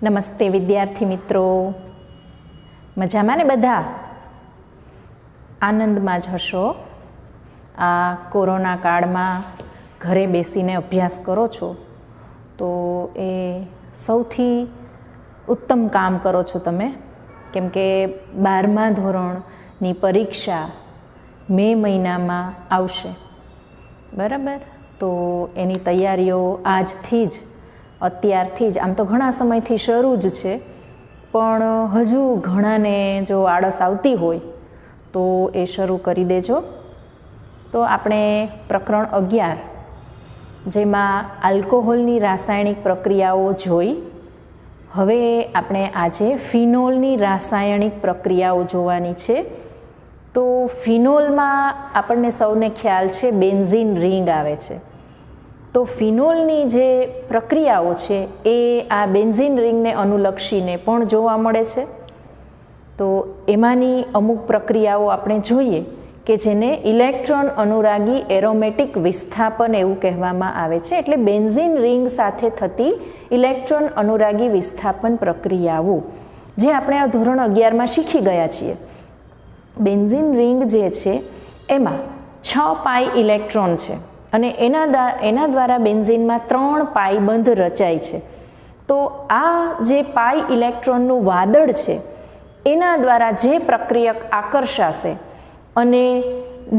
નમસ્તે વિદ્યાર્થી મિત્રો, મજામાં ને બધા? આનંદમાં જ હશો. આ કોરોના કાળમાં ઘરે બેસીને અભ્યાસ કરો છો તો એ સૌથી ઉત્તમ કામ કરો છો તમે, કેમ કે 12મા ધોરણની પરીક્ષા મે મહિનામાં આવશે, બરાબર? તો એની તૈયારીઓ આજથી જ, અત્યારથી જ, આમ તો ઘણા સમયથી શરૂ જ છે, પણ હજુ ઘણાને જો આળસ આવતી હોય તો એ શરૂ કરી દેજો. તો આપણે પ્રકરણ 11 જેમાં આલ્કોહોલની રાસાયણિક પ્રક્રિયાઓ જોઈ, હવે આપણે આજે ફિનોલની રાસાયણિક પ્રક્રિયાઓ જોવાની છે. તો ફિનોલમાં આપણને સૌને ખ્યાલ છે બેન્ઝીન રિંગ આવે છે. તો ફિનોલની જે પ્રક્રિયાઓ છે એ આ બેન્ઝીન રિંગને અનુલક્ષીને પણ જોવા મળે છે. તો એમાંની અમુક પ્રક્રિયાઓ આપણે જોઈએ કે જેને ઇલેક્ટ્રોન અનુરાગી એરોમેટિક વિસ્થાપન એવું કહેવામાં આવે છે. એટલે બેન્ઝીન રિંગ સાથે થતી ઇલેક્ટ્રોન અનુરાગી વિસ્થાપન પ્રક્રિયાઓ જે આપણે આ ધોરણ 11માં શીખી ગયા છીએ. બેન્ઝીન રિંગ જે છે એમાં 6 પાઈ ઇલેક્ટ્રોન છે અને એના દ્વારા બેન્ઝીનમાં 3 પાઈ બંધ રચાય છે. તો આ જે પાઈ ઇલેક્ટ્રોનનું વાદળ છે એના દ્વારા જે પ્રક્રિયક આકર્ષાશે અને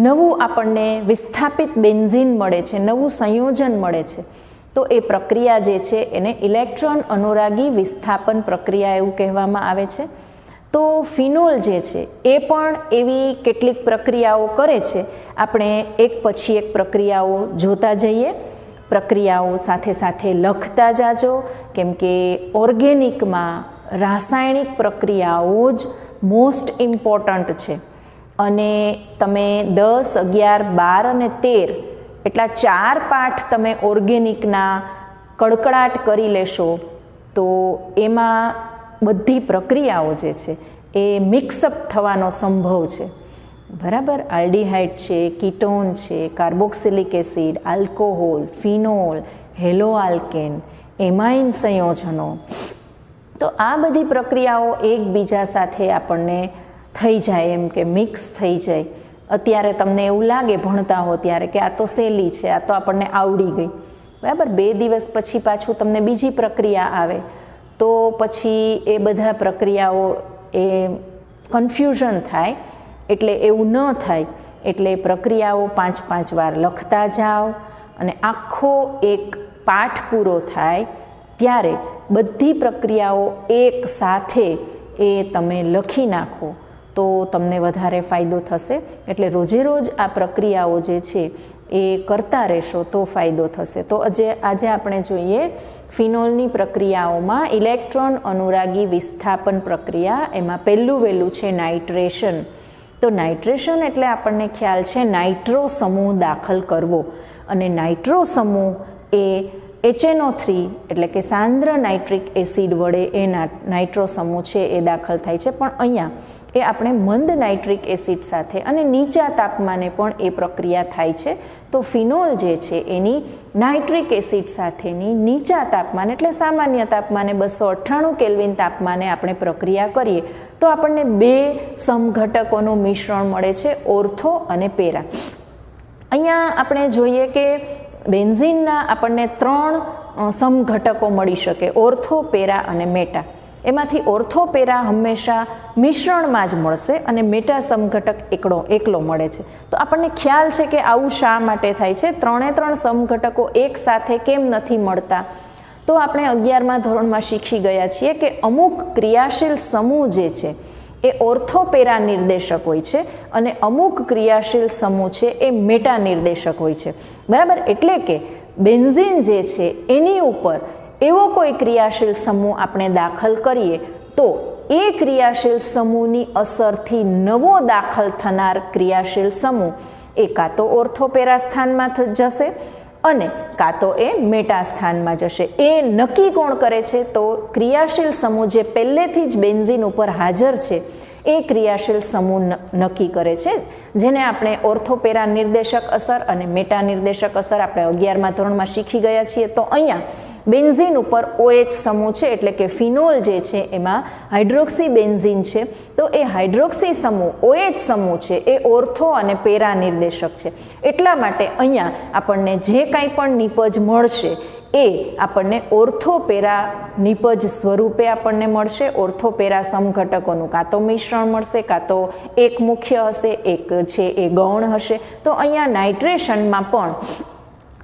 નવું આપણને વિસ્થાપિત બેન્ઝીન મળે છે, નવું સંયોજન મળે છે, તો એ પ્રક્રિયા જે છે એને ઇલેક્ટ્રોન અનુરાગી વિસ્થાપન પ્રક્રિયા એવું કહેવામાં આવે છે. તો ફિનોલ જે છે એ પણ એવી કેટલીક પ્રક્રિયાઓ કરે છે. આપણે એક પછી એક પ્રક્રિયાઓ જોતા જઈએ, પ્રક્રિયાઓ સાથે સાથે લખતા જાજો, કેમ કે ઓર્ગેનિકમાં રાસાયણિક પ્રક્રિયાઓ જ મોસ્ટ ઇમ્પોર્ટન્ટ છે. અને તમે 10, 11, 12 અને 13 એટલા 4 પાઠ તમે ઓર્ગેનિકના કડકડાટ કરી લેશો તો એમાં બધી પ્રક્રિયાઓ જે છે એ મિક્સઅપ થવાનો સંભવ છે, બરાબર? આલ્ડીહાઇડ છે, કીટોન છે, carboxylic acid, alcohol, phenol, hello alkane, amine સંયોજનો. તો આ બધી પ્રક્રિયાઓ એકબીજા સાથે આપણને થઈ જાય, એમ કે મિક્સ થઈ જાય. અત્યારે તમને એવું લાગે ભણતા હો ત્યારે કે આ તો સહેલી છે, આ તો આપણને આવડી ગઈ, બરાબર? 2 દિવસ પછી પાછું તમને બીજી પ્રક્રિયા આવે તો પછી એ બધા પ્રક્રિયાઓ એ કન્ફ્યુઝન થાય. એટલે એવું ન થાય, એટલે પ્રક્રિયાઓ 5-5 વાર લખતા જાઓ અને આખો એક પાઠ પૂરો થાય ત્યારે બધી પ્રક્રિયાઓ એક સાથે એ તમે લખી નાખો તો તમને વધારે ફાયદો થશે. એટલે રોજે રોજ આ પ્રક્રિયાઓ જે છે એ કરતા રહેશો તો ફાયદો થશે. તો આજે આપણે જોઈએ ફિનોલની પ્રક્રિયાઓમાં ઇલેક્ટ્રોન અનુરાગી વિસ્થાપન પ્રક્રિયા. એમાં પહેલું છે નાઇટ્રેશન. તો નાઇટ્રેશન એટલે આપણને ખ્યાલ છે નાઇટ્રો સમૂહ દાખલ કરવો, અને નાઇટ્રો સમૂહ એ HNO3 એટલે કે સાંદ્ર નાઇટ્રિક એસિડ વડે એ નાઇટ્રો સમૂહ છે એ દાખલ થાય છે. પણ અહીંયા એ આપણે મંદ નાઇટ્રિક એસિડ સાથે અને નીચા તાપમાને પણ એ પ્રક્રિયા થાય છે. તો ફિનોલ જે છે એની નાઇટ્રિક એસિડ સાથેની નીચા તાપમાને એટલે સામાન્ય તાપમાને 298 કેલ્વિન તાપમાને આપણે પ્રક્રિયા કરીએ તો આપણને 2 સમઘટકોનું મિશ્રણ મળે છે, ઓર્થો અને પેરા. અહીંયા આપણે જોઈએ કે બેન્ઝીનના આપણને 3 સમઘટકો મળી શકે, ઓર્થો, પેરા અને મેટા. એમાંથી ઓર્થો પેરા હંમેશા મિશ્રણમાં જ મળશે અને મેટા સમઘટક એકલો મળે છે. તો આપણને ખ્યાલ છે કે આવું શા માટે થાય છે, 3 સમઘટકો એક સાથે કેમ નથી મળતા? તો આપણે 11મા ધોરણમાં શીખી ગયા છીએ કે અમુક ક્રિયાશીલ સમૂહ જે છે એ ઓર્થોપેરા નિર્દેશક હોય છે અને અમુક ક્રિયાશીલ સમૂહ છે એ મેટા નિર્દેશક હોય છે, બરાબર? એટલે કે બેન્ઝીન જે છે એની ઉપર એવો કોઈ ક્રિયાશીલ સમૂહ આપણે દાખલ કરીએ તો એ ક્રિયાશીલ સમૂહની અસરથી નવો દાખલ થનાર ક્રિયાશીલ સમૂહ એ કાં તો ઓર્થોપેરા સ્થાનમાં જશે અને કાં તો એ મેટા સ્થાનમાં જશે. એ નક્કી કોણ કરે છે? તો ક્રિયાશીલ સમૂહ જે પહેલેથી જ બેન્ઝીન ઉપર હાજર છે એ ક્રિયાશીલ સમૂહ નક્કી કરે છે, જેને આપણે ઓર્થોપેરા નિર્દેશક અસર અને મેટા નિર્દેશક અસર આપણે 11મા ધોરણમાં શીખી ગયા છીએ. તો અહીંયા બેન્ઝીન ઉપર OH સમૂહ છે એટલે કે ફિનોલ જે છે એમાં હાઇડ્રોક્સી બેન્ઝીન છે, તો એ હાઇડ્રોક્સી સમૂહ OH સમૂહ છે એ ઓર્થો અને પેરા નિર્દેશક છે. એટલા માટે અહીંયા આપણને જે કાંઈ પણ નિપજ મળશે એ આપણને ઓર્થોપેરા નિપજ સ્વરૂપે આપણને મળશે. ઓર્થોપેરા સમઘટકોનું કાં તો મિશ્રણ મળશે, કાં તો એક મુખ્ય હશે, એક છે એ ગૌણ હશે. તો અહીંયા નાઇટ્રેશનમાં પણ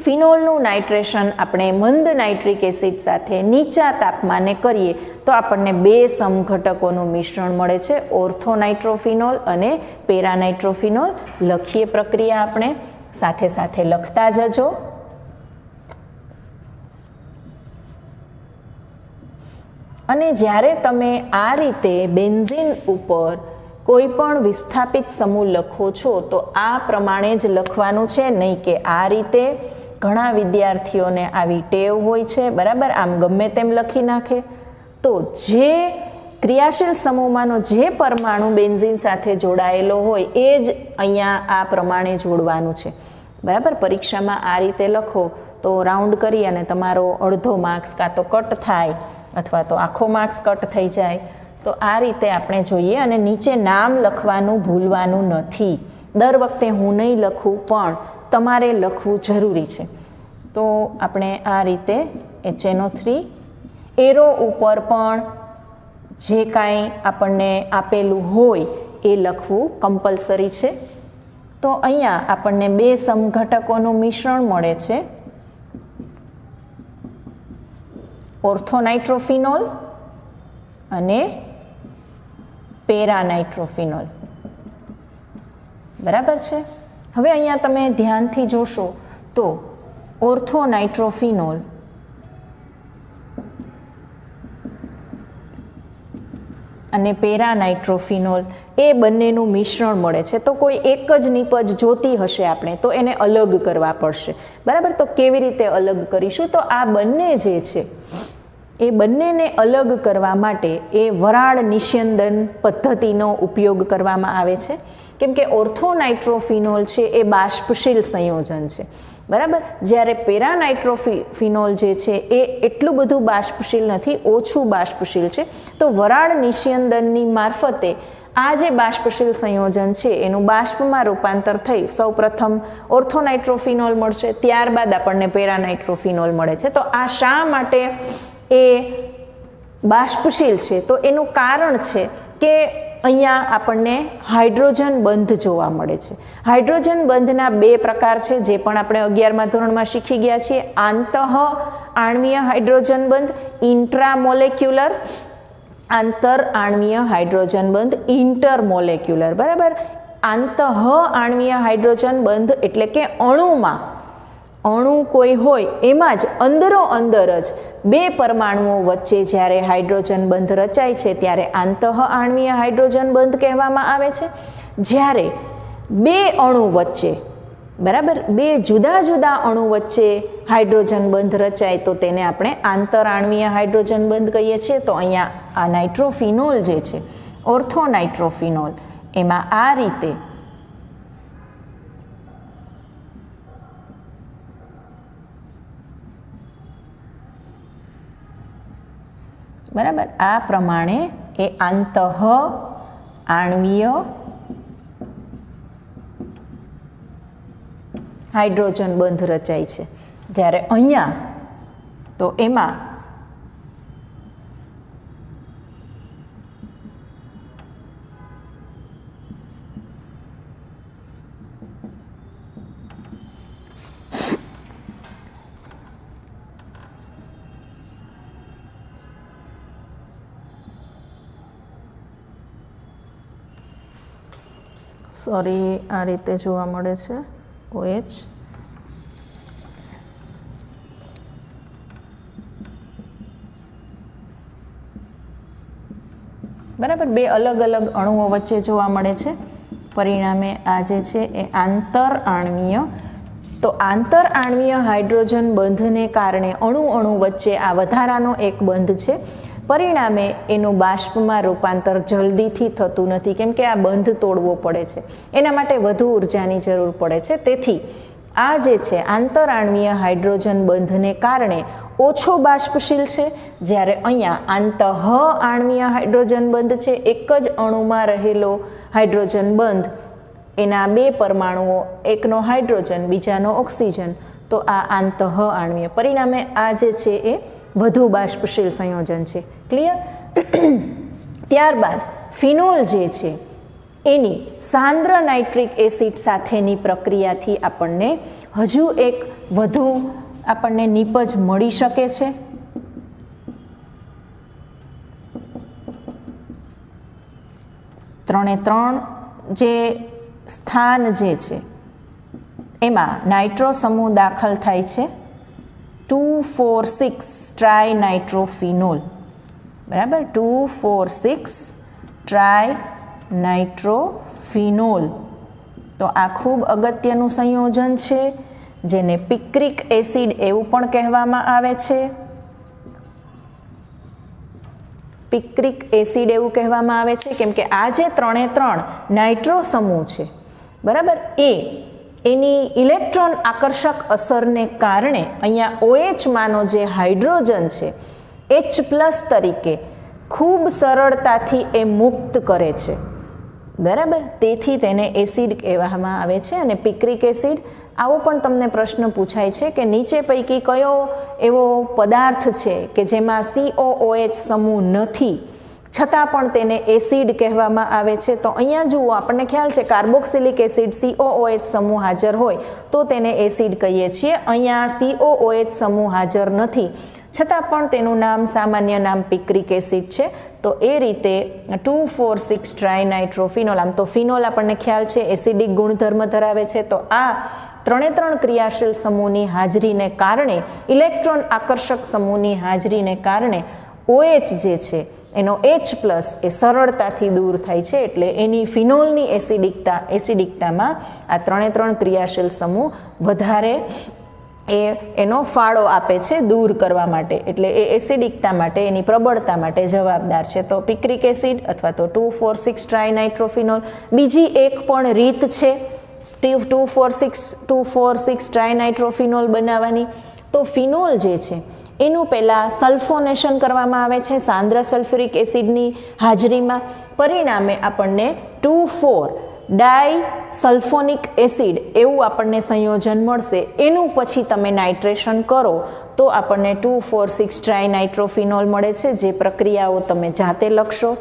ફિનોલનું નાઇટ્રેશન આપણે મંદ નાઇટ્રિક એસિડ સાથે નીચા તાપમાને કરીએ તો આપણને 2 સમઘટકોનું મિશ્રણ મળે છે, ઓર્થોનાઇટ્રોફિનોલ અને પેરાનાઇટ્રોફિનોલ. લખીએ પ્રક્રિયા આપણે, સાથે સાથે લખતા જજો. અને જ્યારે તમે આ રીતે બેન્ઝીન ઉપર કોઈ પણ વિસ્થાપિત સમૂહ લખો છો તો આ પ્રમાણે જ લખવાનું છે, નહીં કે આ રીતે. ઘણા વિદ્યાર્થીઓને આવી ટેવ હોય છે, બરાબર, આમ ગમે તેમ લખી નાખે. તો જે ક્રિયાશીલ સમૂહમાંનો જે પરમાણુ બેન્ઝીન સાથે જોડાયેલો હોય એ જ અહીંયા આ પ્રમાણે જોડવાનું છે, બરાબર. પરીક્ષામાં આ રીતે લખો તો રાઉન્ડ કરી અને તમારો અડધો માર્ક્સ કાં તો કટ થાય અથવા તો આખો માર્ક્સ કટ થઈ જાય. તો આ રીતે આપણે જોઈએ. અને નીચે નામ લખવાનું ભૂલવાનું નથી. દર વખતે હું નહીં લખું પણ તમારે લખવું જરૂરી છે. તો આપણે આ રીતે HNO3 એરો ઉપર પણ જે કાંઈ આપણને આપેલું હોય એ લખવું કમ્પલસરી છે. તો અહીંયા આપણને 2 સમઘટકોનું મિશ્રણ મળે છે, ઓર્થોનાઇટ્રોફિનોલ અને પેરાનાઇટ્રોફિનોલ, બરાબર છે. હવે અહીંયા તમે ધ્યાનથી જોશો તો ઓર્થોનાઇટ્રોફિનોલ અને પેરાનાઇટ્રોફિનોલ એ બંનેનું મિશ્રણ મળે છે. તો કોઈ એક જ નિપજ જોતી હશે આપણે તો એને અલગ કરવા પડશે, બરાબર. તો કેવી રીતે અલગ કરીશું? તો આ બંને જે છે એ બંનેને અલગ કરવા માટે એ વરાળ નિસ્યંદન પદ્ધતિનો ઉપયોગ કરવામાં આવે છે. કેમ કે ઓર્થોનાઇટ્રોફિનોલ છે એ બાષ્પશીલ સંયોજન છે, બરાબર. જ્યારે પેરાનાઇટ્રોફિનોલ જે છે એ એટલું બધું બાષ્પશીલ નથી, ઓછું બાષ્પશીલ છે. તો વરાળ નિસ્યંદનની મારફતે આ જે બાષ્પશીલ સંયોજન છે એનું બાષ્પમાં રૂપાંતર થઈ સૌપ્રથમ ઓર્થોનાઇટ્રોફિનોલ મળશે, ત્યારબાદ આપણને પેરાનાઇટ્રોફિનોલ મળે છે. તો આ શા માટે એ બાષ્પશીલ છે? તો એનું કારણ છે કે અહીંયા આપણને હાઇડ્રોજન બંધ જોવા મળે છે. હાઇડ્રોજન બંધના 2 પ્રકાર છે, જે પણ આપણે 11મા ધોરણમાં શીખી ગયા છીએ. આંતઃ આણ્વીય હાઇડ્રોજન બંધ, ઇન્ટ્રામોલેક્યુલર, આંતર આણ્વીય હાઇડ્રોજન બંધ, ઇન્ટરમોલેક્યુલર, બરાબર. આંતઃ આણ્વીય હાઇડ્રોજન બંધ એટલે કે અણુ કોઈ હોય એમાં જ અંદરો અંદર જ 2 પરમાણુઓ વચ્ચે જ્યારે હાઇડ્રોજન બંધ રચાય છે ત્યારે આંતઃ આણ્વીય હાઇડ્રોજન બંધ કહેવામાં આવે છે. જ્યારે 2 અણુ વચ્ચે, બરાબર, 2 જુદા જુદા અણુ વચ્ચે હાઇડ્રોજન બંધ રચાય તો તેને આપણે આંતર આણ્વીય હાઇડ્રોજન બંધ કહીએ છીએ. તો અહીંયા આ નાઇટ્રોફિનોલ જે છે, ઓર્થોનાઇટ્રોફિનોલ, એમાં આ રીતે બરાબર આ પ્રમાણે એ આંતઃ આણ્વીય હાઇડ્રોજન બંધ રચાય છે. જ્યારે અહીંયા તો એમાં આ રીતે જોવા મળે છે OH. બરાબર, 2 અલગ અલગ અણુઓ વચ્ચે જોવા મળે છે. પરિણામે આ જે છે એ આંતર આણ્વીય. તો આંતર આણ્વીય હાઇડ્રોજન બંધને કારણે અણુ વચ્ચે આ વધારાનો એક બંધ છે. પરિણામે એનું બાષ્પમાં રૂપાંતર જલ્દીથી થતું નથી, કેમ કે આ બંધ તોડવો પડે છે, એના માટે વધુ ઉર્જાની જરૂર પડે છે. તેથી આ જે છે આંતરાણવીય હાઇડ્રોજન બંધને કારણે ઓછો બાષ્પશીલ છે, જ્યારે અહીંયા આંતઃ આણવીય હાઇડ્રોજન બંધ છે, એક જ અણુમાં રહેલો હાઇડ્રોજન બંધ, એના બે પરમાણુઓ, એકનો હાઇડ્રોજન બીજાનો ઓક્સિજન, તો આ આંતઃ આણવીય, પરિણામે આ જે છે એ વધુ બાષ્પશીલ સંયોજન છે. ક્લિયર? ત્યારબાદ ફિનોલ જે છે એની સાંદ્ર નાઇટ્રિક એસિડ સાથેની પ્રક્રિયાથી આપણને હજુ એક વધુ આપણને નીપજ મળી શકે છે. ત્રણે ત્રણ જે સ્થાન જે છે એમાં નાઇટ્રો સમૂહ દાખલ થાય છે 2,4,6 ટ્રાય નાઇટ્રોફિનોલ. બરાબર, 2,4,6 ટ્રાય નાઇટ્રોફિનોલ. તો આ ખૂબ અગત્યનું સંયોજન છે, જેને પિક્રિક એસિડ એવું પણ કહેવામાં આવે છે. પિક્રિક એસિડ એવું કહેવામાં આવે છે કેમ કે આ જે ત્રણે ત્રણ નાઇટ્રો સમૂહ છે, બરાબર, એની ઇલેક્ટ્રોન આકર્ષક અસરને કારણે અહીંયા OH માનો જે હાઇડ્રોજન છે H+ તરીકે ખૂબ સરળતાથી એ મુક્ત કરે છે. બરાબર, તેથી તેને એસિડ કહેવામાં આવે છે. અને પિક્રિક એસિડ, આવો પણ તમને પ્રશ્ન પૂછાય છે કે નીચે પૈકી કયો એવો પદાર્થ છે કે જેમાં COOH સમૂહ નથી છતાં પણ તેને એસિડ કહેવામાં આવે છે? તો અહીંયા જુઓ, આપણને ખ્યાલ છે કાર્બોક્સિલિક એસિડ COOH સમૂહ હાજર હોય તો તેને એસિડ કહીએ છીએ. અહીંયા COOH સમૂહ હાજર નથી છતાં પણ તેનું નામ, સામાન્ય નામ પિક્રિક એસિડ છે. તો એ રીતે 2,4,6 ટ્રાયનાઇટ્રોફિનોલ, આમ તો ફિનોલ આપણને ખ્યાલ છે એસિડિક ગુણધર્મ ધરાવે છે, તો આ ત્રણે ત્રણ ક્રિયાશીલ સમૂહની હાજરીને કારણે, ઇલેક્ટ્રોન આકર્ષક સમૂહની હાજરીને કારણે OH જે છે એનો H+ એ સરળતાથી દૂર થાય છે. એટલે એની ફિનોલની એસિડિકતામાં આ ત્રણે ત્રણ ક્રિયાશીલ સમૂહ વધારે એનો ફાળો આપે છે દૂર કરવા માટે. એટલે એ એસિડિકતા માટે, એની પ્રબળતા માટે જવાબદાર છે. તો પિક્રિક એસિડ અથવા તો 2,4,6 ટ્રાયનાઇટ્રોફિનોલ. બીજી એક પણ રીત છે 2,4,6 ટ્રાયનાઇટ્રોફિનોલ બનાવવાની. તો ફિનોલ જે છે એનું પહેલાં સલ્ફોનેશન કરવામાં આવે છે સાંદ્ર સલ્ફ્યુરિક એસિડની હાજરીમાં. પરિણામે આપણને 2,4-ડાયસલ્ફોનિક એસિડ એવું આપણને સંયોજન મળશે. એનું પછી તમે નાઇટ્રેશન કરો તો આપણને 2,4,6 ટ્રાયનાઇટ્રોફિનોલ મળે છે. જે પ્રક્રિયાઓ તમે જાતે લખશો,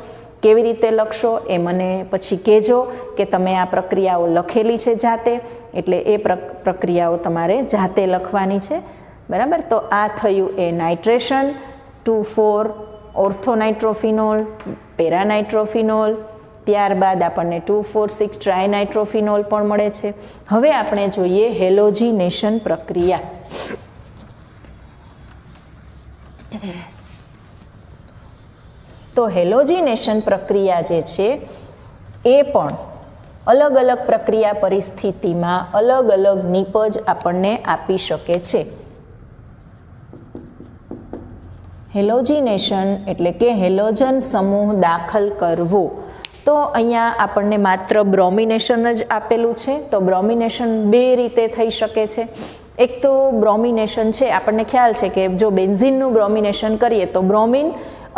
કેવી રીતે લખશો એ મને પછી કહેજો કે તમે આ પ્રક્રિયાઓ લખેલી છે જાતે, એટલે એ પ્રક્રિયાઓ તમારે જાતે લખવાની છે. બરાબર, તો આ થયું એ નાઇટ્રેશન. 2,4 ઓર્થોનાઇટ્રોફિનોલ, પેરાનાઇટ્રોફિનોલ, ત્યારબાદ આપણને 2,4,6 ટ્રાયનાઇટ્રોફિનોલ પણ મળે છે. હવે આપણે જોઈએ હેલોજિનેશન પ્રક્રિયા. તો હેલોજિનેશન પ્રક્રિયા જે છે એ પણ અલગ અલગ પ્રક્રિયા પરિસ્થિતિમાં અલગ અલગ નીપજ આપણને આપી શકે છે. હેલોજિનેશન એટલે કે હેલોજન સમૂહ દાખલ કરવો. તો અહીંયા આપણને માત્ર બ્રોમિનેશન જ આપેલું છે. તો બ્રોમિનેશન બે રીતે થઈ શકે છે. એક તો બ્રોમિનેશન છે, આપણને ખ્યાલ છે કે જો બેન્ઝીનનું બ્રોમિનેશન કરીએ તો બ્રોમિન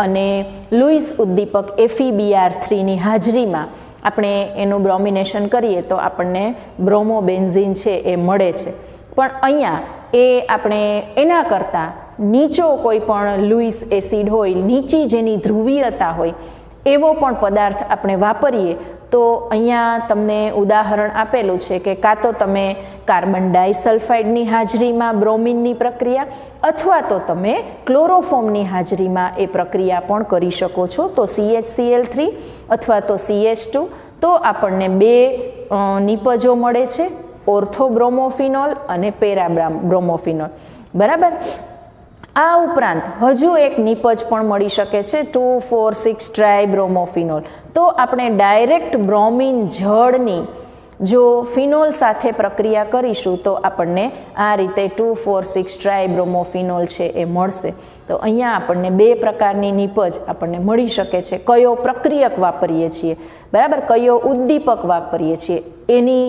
અને લુઈસ ઉદ્દીપક FeBr3ની હાજરીમાં આપણે એનું બ્રોમિનેશન કરીએ તો આપણને બ્રોમોબેન્ઝીન છે એ મળે છે. પણ અહીંયા એ આપણે એના કરતાં નીચો કોઈ પણ લુઈસ એસિડ હોય, નીચી જેની ધ્રુવીયતા હોય એવો પણ પદાર્થ આપણે વાપરીએ તો અહીંયા તમને ઉદાહરણ આપેલું છે કે કાં તો તમે કાર્બન ડાયસલ્ફાઇડની હાજરીમાં બ્રોમિનની પ્રક્રિયા અથવા તો તમે ક્લોરોફોર્મની હાજરીમાં એ પ્રક્રિયા પણ કરી શકો છો. તો CHCl3 અથવા તો CH2. તો આપણને બે નિપજો મળે છે, ઓર્થોબ્રોમોફિનોલ અને પેરાબ્રોમોફિનોલ. બરાબર, આ ઉપરાંત હજુ એક નિપજ પણ મળી શકે છે 2,4,6 ટ્રાયબ્રોમોફિનોલ. તો આપણે ડાયરેક્ટ બ્રોમિન જળની જો ફિનોલ સાથે પ્રક્રિયા કરીશું તો આપણને આ રીતે 2,4,6 ટ્રાયબ્રોમોફિનોલ છે એ મળશે. તો અહીંયા આપણને 2 પ્રકારની નીપજ આપણને મળી શકે છે. કયો પ્રક્રિયક વાપરીએ છીએ, બરાબર, કયો ઉદ્દીપક વાપરીએ છીએ, એની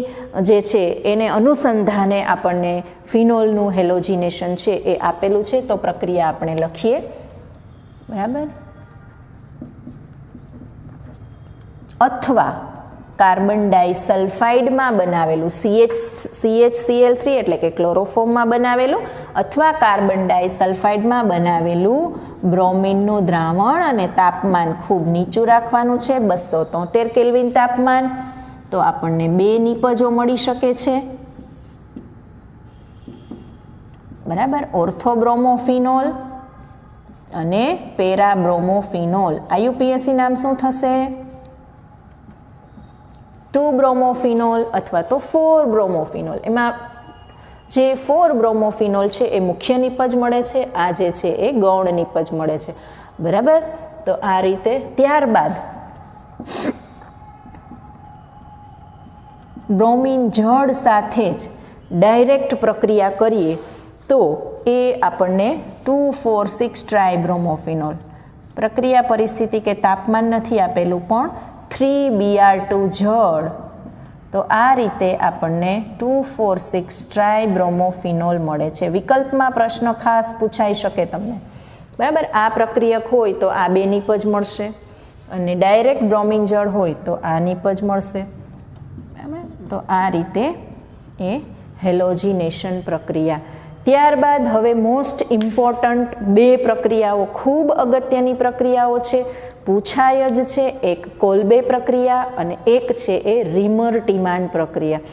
જે છે એને અનુસંધાને આપણને ફિનોલનું હેલોજિનેશન છે એ આપેલું છે. તો પ્રક્રિયા આપણે લખીએ, બરાબર. અથવા કાર્બન ડાઇસલ્ફાઇડમાં બનાવેલું CHCl3 એટલે કે ક્લોરોફોર્મમાં બનાવેલું, અથવા કાર્બન ડાઇસલ્ફાઇડમાં બનાવેલું બ્રોમિનનું દ્રાવણ, અને તાપમાન ખૂબ નીચું રાખવાનું છે, 273 કેલ્વિન તાપમાન. તો આપણને 2 નીપજો મળી શકે છે, બરાબર, ઓર્થોબ્રોમોફિનોલ અને પેરાબ્રોમોફિનોલ. IUPAC નામ શું થશે? 2-બ્રોમોફિનોલ અથવા તો 4-બ્રોમોફિનોલ. એમાં જે 4-બ્રોમોફિનોલ છે એ મુખ્ય નીપજ મળે છે, આ જે છે એ ગૌણ નીપજ મળે છે, બરાબર. તો આ રીતે ત્યારબાદ બ્રોમિન જળ સાથે જ ડાયરેક્ટ પ્રક્રિયા કરીએ તો એ આપણને 2,4,6 ટ્રાયબ્રોમોફિનોલ. પ્રક્રિયા પરિસ્થિતિ કે તાપમાન નથી આપેલું, પણ 3Br2 જળ. તો આ રીતે આપણને 2,4,6 ટ્રાયબ્રોમોફિનોલ મળે છે. વિકલ્પમાં પ્રશ્ન ખાસ પૂછાઈ શકે તમને, બરાબર. આ પ્રક્રિયક હોય તો આ 2 નીપજ મળશે, અને ડાયરેક્ટ બ્રોમિન જળ હોય તો આ નીપજ મળશે, બરાબર. તો આ રીતે એ હેલોજિનેશન પ્રક્રિયા. ત્યારબાદ હવે મોસ્ટ ઇમ્પોર્ટન્ટ 2 પ્રક્રિયાઓ, ખૂબ અગત્યની પ્રક્રિયાઓ છે, પૂછાય જ છે. એક કોલ્બે પ્રક્રિયા અને એક છે એ રીમર-ટીમાન પ્રક્રિયા.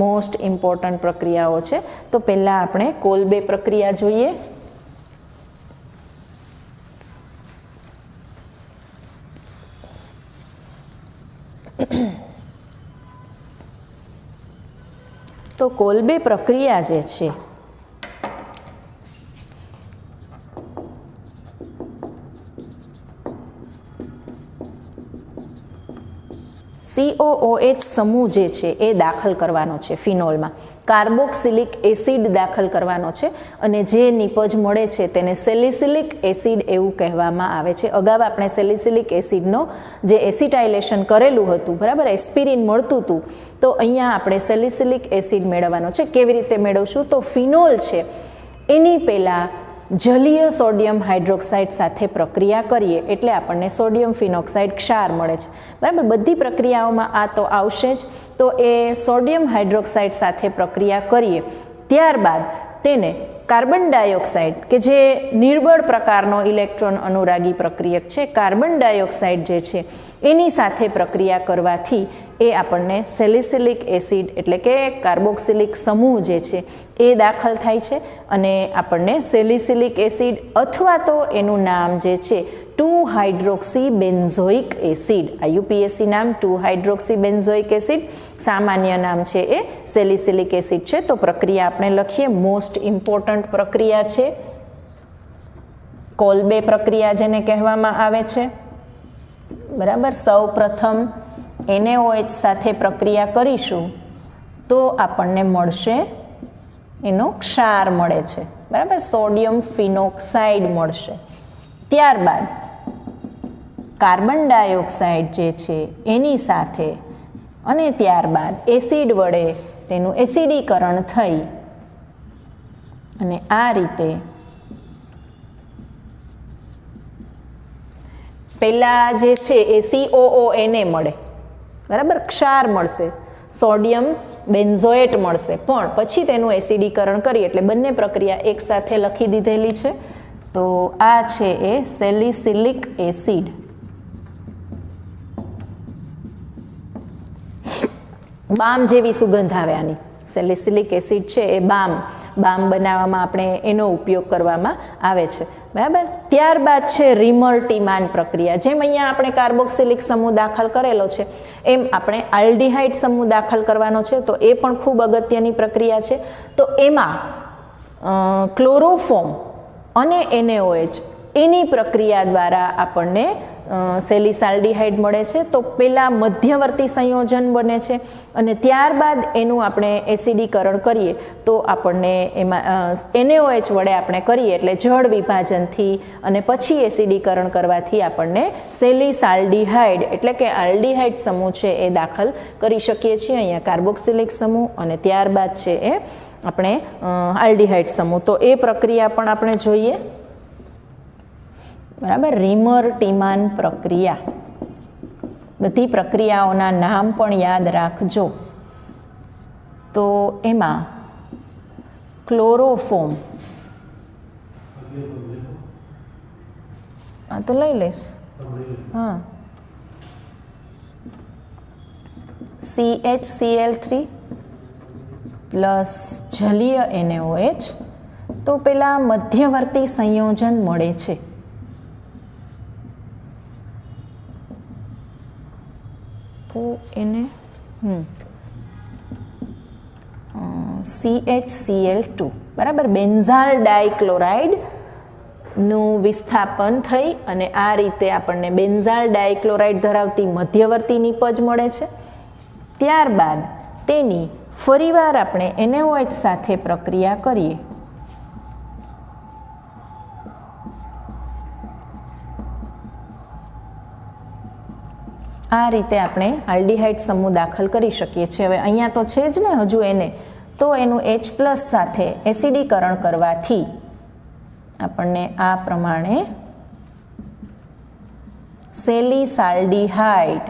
મોસ્ટ ઇમ્પોર્ટન્ટ પ્રક્રિયાઓ છે. તો પહેલાં આપણે કોલ્બે પ્રક્રિયા જોઈએ. તો કોલ્બે પ્રક્રિયા જે છે COOH સમૂહ જે છે એ દાખલ કરવાનો છે ફિનોલમાં, કાર્બોક્સિલિક એસિડ દાખલ કરવાનો છે, અને જે નીપજ મળે છે તેને સેલિસિલિક એસિડ એવું કહેવામાં આવે છે. અગાઉ આપણે સેલિસિલિક એસિડનો જે એસિટાઇલેશન કરેલું હતું, બરાબર, એસ્પિરિન મળતું હતું, તો અહીંયા આપણે સેલિસિલિક એસિડ મેળવવાનો છે. કેવી રીતે મેળવશું? તો ફિનોલ છે એની પહેલાં જલીય સોડિયમ હાઇડ્રોક્સાઇડ સાથે પ્રક્રિયા કરીએ એટલે આપણને સોડિયમ ફિનોક્સાઇડ ક્ષાર મળે છે, બરાબર. બધી પ્રક્રિયાઓમાં આ તો આવશે જ. તો એ સોડિયમ હાઇડ્રોક્સાઇડ સાથે પ્રક્રિયા કરીએ ત્યારબાદ તેને કાર્બન ડાયોક્સાઇડ, કે જે નિર્બળ પ્રકારનો ઇલેક્ટ્રોન અનુરાગી પ્રક્રિયક છે, કાર્બન ડાયોક્સાઇડ જે છે એની સાથે પ્રક્રિયા કરવાથી એ આપણને સેલિસિલિક એસિડ એટલે કે કાર્બોક્સિલિક સમૂહ જે છે એ દાખલ થાય છે, અને આપણને સેલિસિલિક એસિડ અથવા તો એનું નામ જે છે 2-હાઇડ્રોક્સી એસિડ, IUPAC નામ 2-હાઇડ્રોક્સી એસિડ, સામાન્ય નામ છે એ સેલિસિલિક એસિડ છે. તો પ્રક્રિયા આપણે લખીએ. મોસ્ટ ઇમ્પોર્ટન્ટ પ્રક્રિયા છે કોલ્બે પ્રક્રિયા જેને કહેવામાં આવે છે, બરાબર. સૌ પ્રથમ NaOH સાથે પ્રક્રિયા કરીશું તો આપણને મળશે એનો ક્ષાર મળે છે, બરાબર, સોડિયમ ફિનોક્સાઇડ મળશે. ત્યારબાદ કાર્બન ડાયોક્સાઇડ જે છે એની સાથે અને ત્યારબાદ એસિડ વડે તેનું એસિડીકરણ થઈ અને આ રીતે પહેલાં જે છે એ COONA મળે, બરાબર, ક્ષાર મળશે, સોડિયમ બેન્ઝોએટ મળશે, પણ પછી તેનું એસિડીકરણ કરી એટલે બંને પ્રક્રિયા એકસાથે લખી દીધેલી છે. તો આ છે એ સેલિસિલિક એસિડ. બામ જેવી સુગંધ આવે આની. સેલિસિલિક એસિડ છે એ બામ બનાવવામાં આપણે એનો ઉપયોગ કરવામાં આવે છે, બરાબર. ત્યારબાદ છે રીમર-ટીમાન પ્રક્રિયા. જેમ અહીંયા આપણે કાર્બોક્સિલિક સમૂહ દાખલ કરેલો છે એમ આપણે આલ્ડીહાઇડ સમૂહ દાખલ કરવાનો છે. તો એ પણ ખૂબ અગત્યની પ્રક્રિયા છે. તો એમાં ક્લોરોફોર્મ અને NaOH એની પ્રક્રિયા દ્વારા આપણને સેલિસાલ્ડીહાઇડ મળે છે. તો પહેલાં મધ્યવર્તી સંયોજન બને છે અને ત્યારબાદ એનું આપણે એસિડીકરણ કરીએ તો આપણને એમાં NaOH વડે આપણે કરીએ એટલે જળ વિભાજનથી અને પછી એસિડીકરણ કરવાથી આપણને સેલિસાલ્ડીહાઇડ એટલે કે આલ્ડીહાઇડ સમૂહ છે એ દાખલ કરી શકીએ છીએ. અહીંયા કાર્બોક્સિલિક સમૂહ અને ત્યારબાદ છે એ આપણે આલ્ડીહાઇડ સમૂહ. તો એ પ્રક્રિયા પણ આપણે જોઈએ. બરાબર, રીમર ટીમાન પ્રક્રિયા. બધી પ્રક્રિયાઓના નામ પણ યાદ રાખજો. તો એમાં ક્લોરોફોર્મ, હા તો લઈ લઈશ, હા, CHCl3 પ્લસ જલીય NaOH. તો પેલા મધ્યવર્તી સંયોજન મળે છે. એને CHCl2 બરાબર, બેન્ઝાલ ડાઇક્લોરાઇડ નું વિસ્થાપન થઈ અને આ રીતે આપણને બેન્ઝાલ ડાઇક્લોરાઇડ ધરાવતી મધ્યવર્તી નિપજ મળે છે. ત્યારબાદ તેની ફરીવાર આપણે NaOH સાથે પ્રક્રિયા કરીએ. આ રીતે આપણે આલ્ડીહાઇડ સમૂહ દાખલ કરી શકીએ છીએ. હવે અહીંયા તો છે જ ને હજુ એને, તો એનું H+ સાથે એસિડીકરણ કરવાથી આપણને આ પ્રમાણે સેલિસાલ્ડીહાઇડ,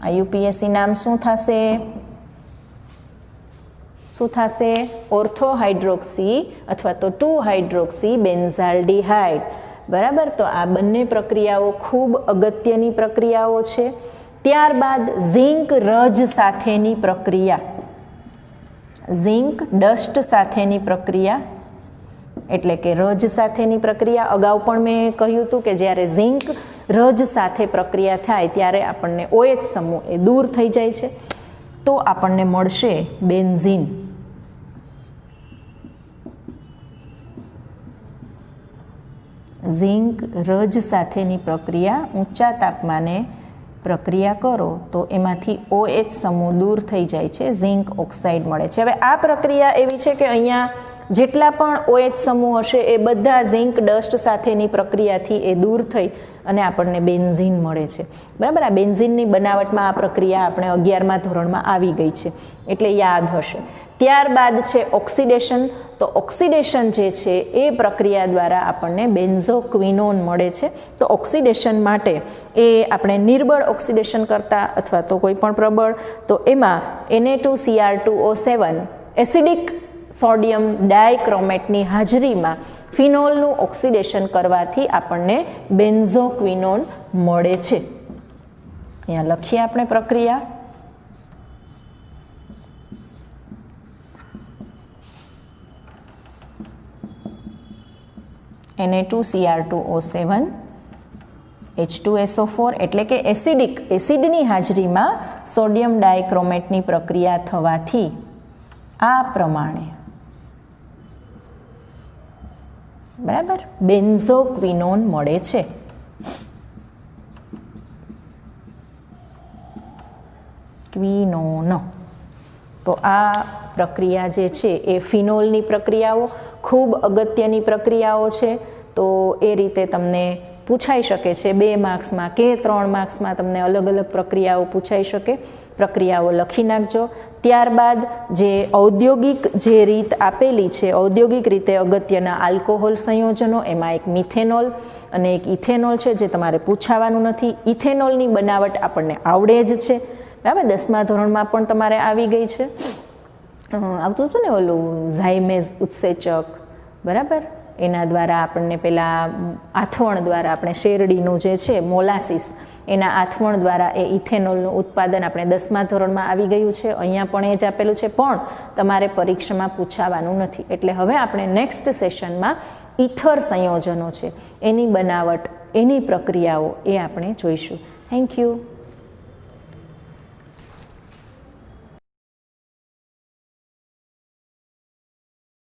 આ UPSC નામ શું થશે? શું થશે? ઓર્થોહાઇડ્રોક્સી અથવા તો 2-હાઇડ્રોક્સી બેન્ઝાલ્ડીહાઇડ. બરાબર, તો આ બંને પ્રક્રિયાઓ ખૂબ અગત્યની પ્રક્રિયાઓ છે. ત્યારબાદ ઝિંક રજ સાથેની પ્રક્રિયા, ઝિંક ડસ્ટ સાથેની પ્રક્રિયા એટલે કે રજ સાથેની પ્રક્રિયા. અગાઉ પણ મેં કહ્યું હતું કે જ્યારે ઝિંક રજ સાથે પ્રક્રિયા થાય ત્યારે આપણને OH સમૂહ એ દૂર થઈ જાય છે, તો આપણને મળશે બેન્ઝીન. ઝિંક રજ સાથેની પ્રક્રિયા, ઊંચા તાપમાને પ્રક્રિયા કરો તો એમાંથી OH સમૂહ દૂર થઈ જાય છે, ઝિંક ઓક્સાઇડ મળે છે. હવે આ પ્રક્રિયા એવી છે કે અહીંયા જેટલા પણ OH સમૂહ હશે એ બધા ઝિંક ડસ્ટ સાથેની પ્રક્રિયાથી એ દૂર થઈ અને આપણને બેન્ઝીન મળે છે. બરાબર, આ બેન્ઝીનની બનાવટમાં આ પ્રક્રિયા આપણે 11મા ધોરણમાં આવી ગઈ છે એટલે યાદ હશે. ત્યારબાદ છે ઓક્સિડેશન. તો ઓક્સિડેશન જે છે એ પ્રક્રિયા દ્વારા આપણને બેન્ઝોક્વિનોન મળે છે. તો ઓક્સિડેશન માટે એ આપણે નિર્બળ ઓક્સિડેશન કરતા અથવા તો કોઈ પણ પ્રબળ, તો એમાં Na2Cr2O7 એસિડિક સોડિયમ ડાયક્રોમેટની હાજરીમાં ફિનોલનું ઓક્સિડેશન કરવાથી આપણને બેન્ઝોક્વિનોન મળે છે. અહીંયા લખીએ આપણે પ્રક્રિયા. Na2Cr2O7 H2SO4 એટલે કે એસિડની હાજરીમાં સોડિયમ ડાયક્રોમેટની પ્રક્રિયા થવાથી આ પ્રમાણે બરાબર બેન્ઝોક્વિનોન મળે છે. ક્વિનોન. તો આ પ્રક્રિયા જે છે એ ફિનોલની પ્રક્રિયાઓ ખૂબ અગત્યની પ્રક્રિયાઓ છે. તો એ રીતે તમને પૂછાઈ શકે છે 2 માર્ક્સમાં કે 3 માર્ક્સમાં તમને અલગ અલગ પ્રક્રિયાઓ પૂછાઈ શકે. પ્રક્રિયાઓ લખી નાખજો. ત્યારબાદ જે ઔદ્યોગિક જે રીત આપેલી છે, ઔદ્યોગિક રીતે અગત્યના આલ્કોહોલ સંયોજનો, એમાં એક મિથેનોલ અને એક ઇથેનોલ છે જે તમારે પૂછાવાનું નથી. ઇથેનોલની બનાવટ આપણને આવડે જ છે, બરાબર, 10મા ધોરણમાં પણ તમારે આવી ગઈ છે. આવતું હતું ને ઓલું ઝાયમેઝ ઉત્સેચક, બરાબર, એના દ્વારા આપણને પેલા આથવણ દ્વારા આપણે શેરડીનું જે છે મોલાસીસ, એના આથવણ દ્વારા એ ઇથેનોલનું ઉત્પાદન આપણે 10મા ધોરણમાં આવી ગયું છે. અહીંયા પણ એ જ આપેલું છે, પણ તમારે પરીક્ષામાં પૂછાવાનું નથી. એટલે હવે આપણે નેક્સ્ટ સેશનમાં ઇથર સંયોજનો છે એની બનાવટ, એની પ્રક્રિયાઓ એ આપણે જોઈશું. Thank you.